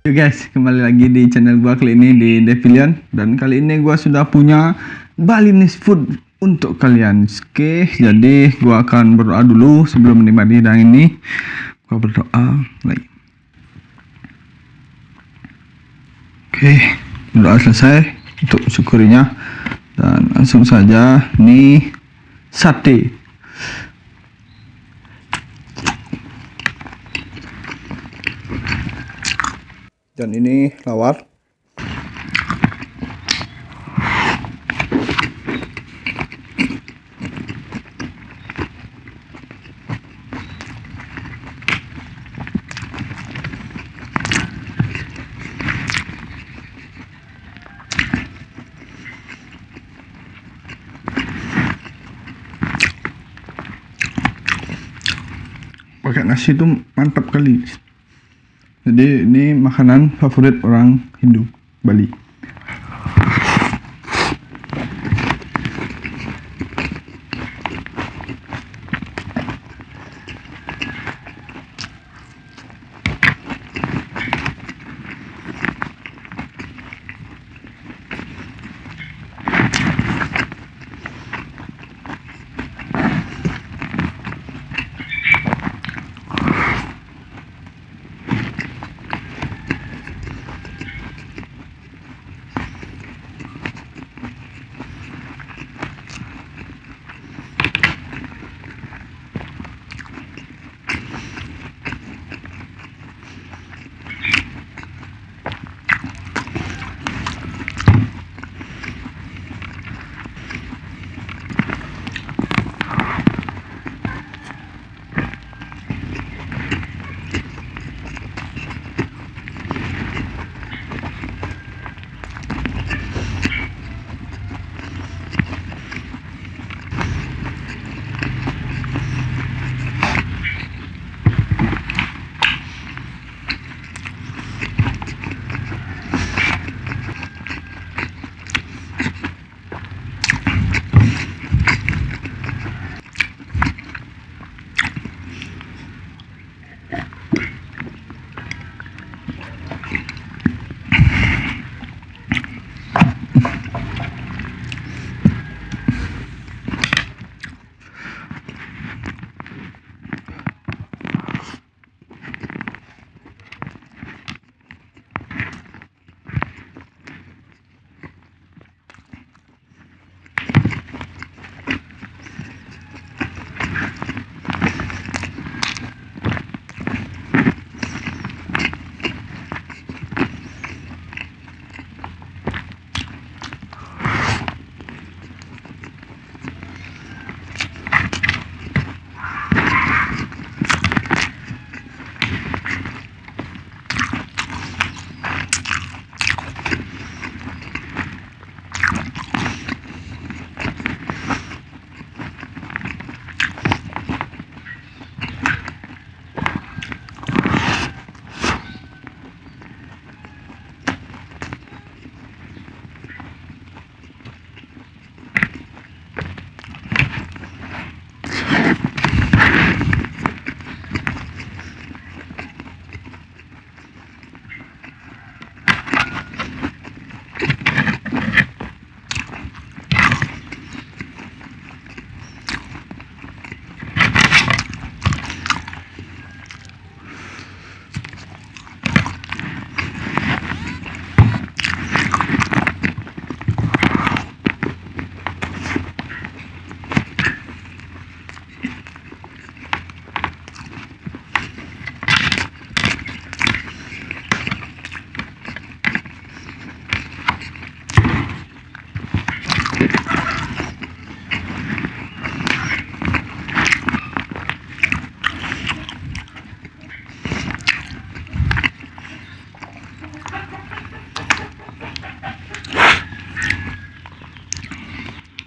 Oke guys, kembali lagi di channel gua kali ini di Devilion, dan kali ini gua sudah punya Balinese food untuk kalian. Oke, jadi gua akan berdoa dulu sebelum menikmati hidangan ini. Gua berdoa lagi. Oke, berdoa selesai untuk syukurinya, dan langsung saja nih sate. Dan ini lawar. Pakai nasi itu mantap kali. Jadi ini makanan favorit orang Hindu Bali.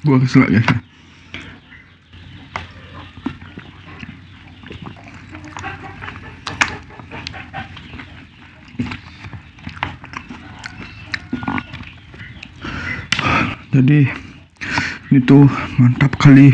Gua keselak guys. Jadi ini tuh mantap kali.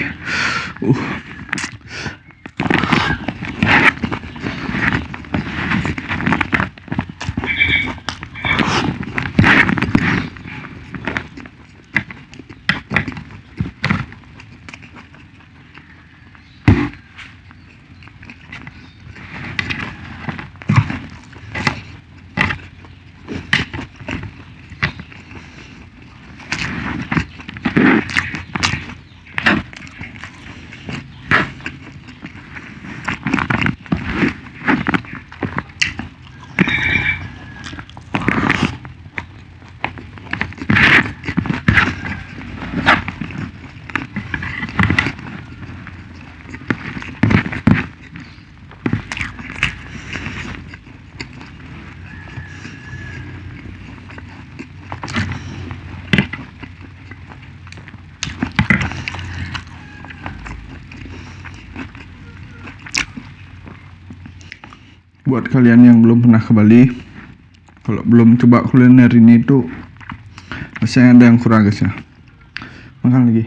Buat kalian yang belum pernah ke Bali, kalau belum coba kuliner ini tuh rasanya ada yang kurang guys ya. Makan lagi.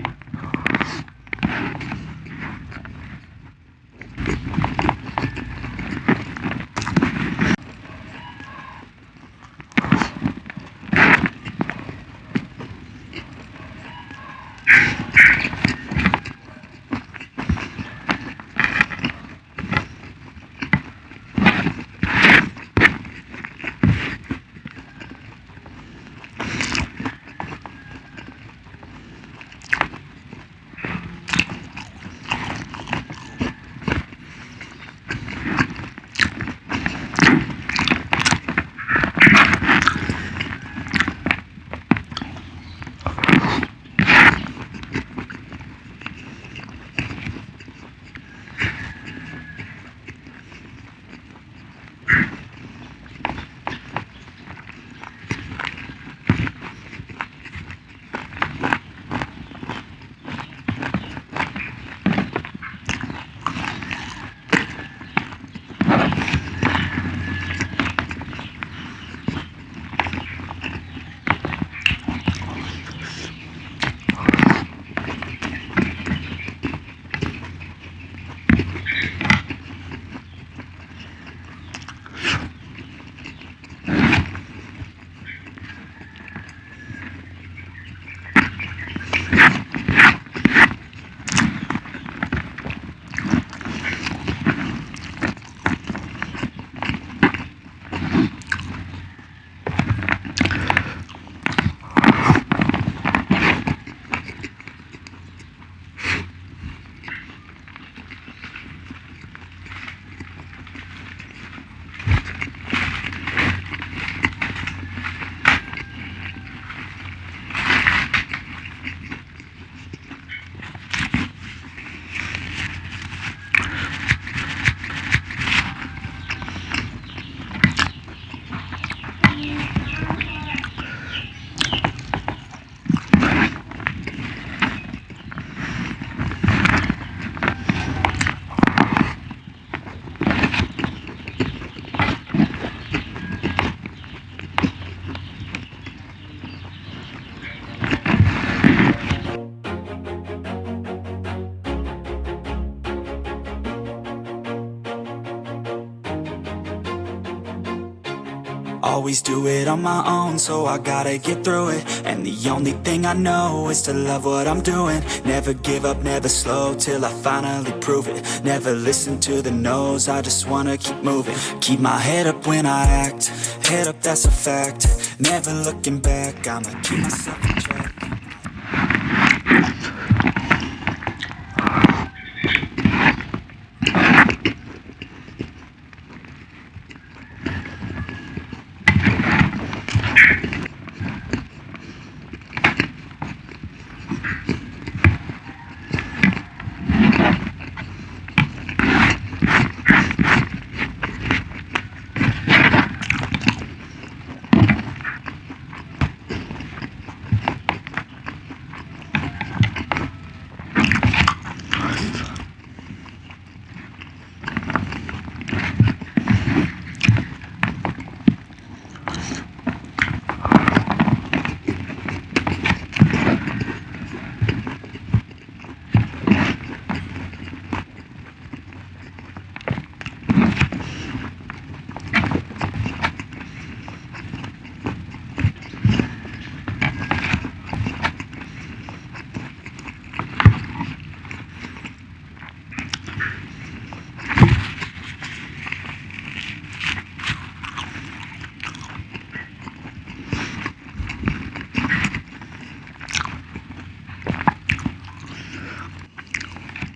Always do it on my own, so I gotta get through it. And the only thing I know is to love what I'm doing. Never give up, never slow, till I finally prove it. Never listen to the no's, I just wanna keep moving. Keep my head up when I act, head up, that's a fact. Never looking back, I'ma keep myself in check.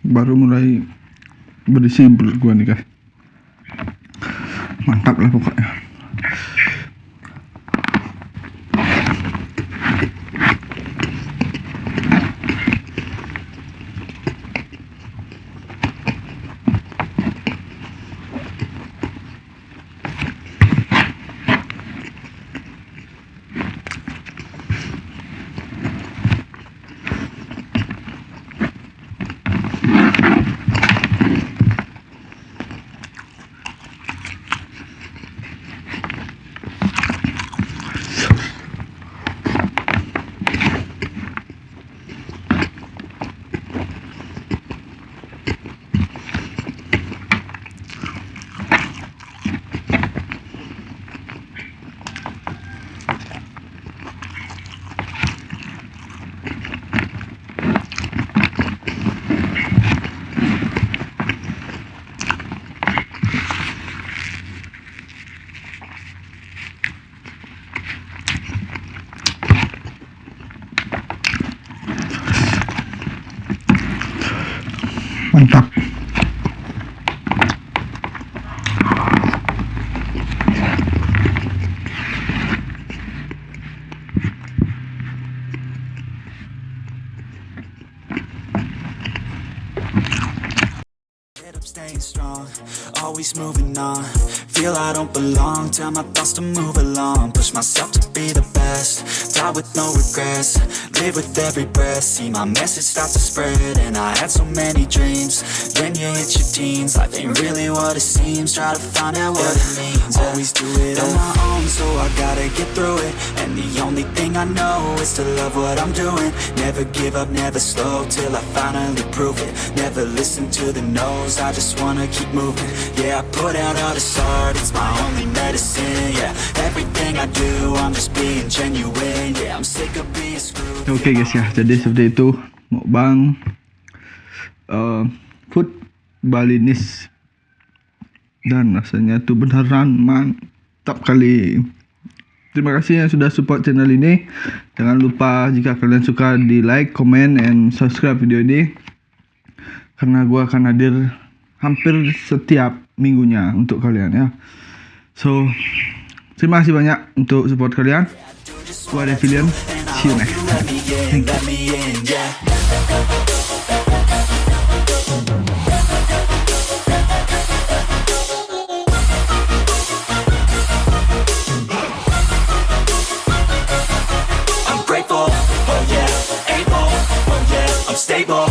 Baru mulai berisi perut gua nih guys. Mantap lah pokoknya. staying strong, always moving on. Feel I don't belong, tell my thoughts to move along. Push myself to be the best, die with no regrets. Live with every breath, see my message start to spread. And I had so many dreams, then you hit your teens. Life ain't really what it seems, try to find out what it means. Always do it on my own, so I gotta get through it. And the only thing I know is to love what I'm doing. Never give up, never slow, till I finally prove it. Never listen to the no's, I just wanna keep moving. Yeah, I put out all this art, it's my only medicine. Yeah, everything I do, I'm just being genuine. Yeah, I'm sick of being screwed. Oke guys ya, jadi seperti itu mukbang food Balinese, dan rasanya tuh beneran mantap kali. Terima kasih yang sudah support channel ini. Jangan lupa jika kalian suka di like, comment, and subscribe video ini, karena gue akan hadir hampir setiap minggunya untuk kalian ya. So, terima kasih banyak untuk support kalian. Gue Devilian, see you next time. Thank you. Grateful, oh yeah, able, oh yeah, I'm stable.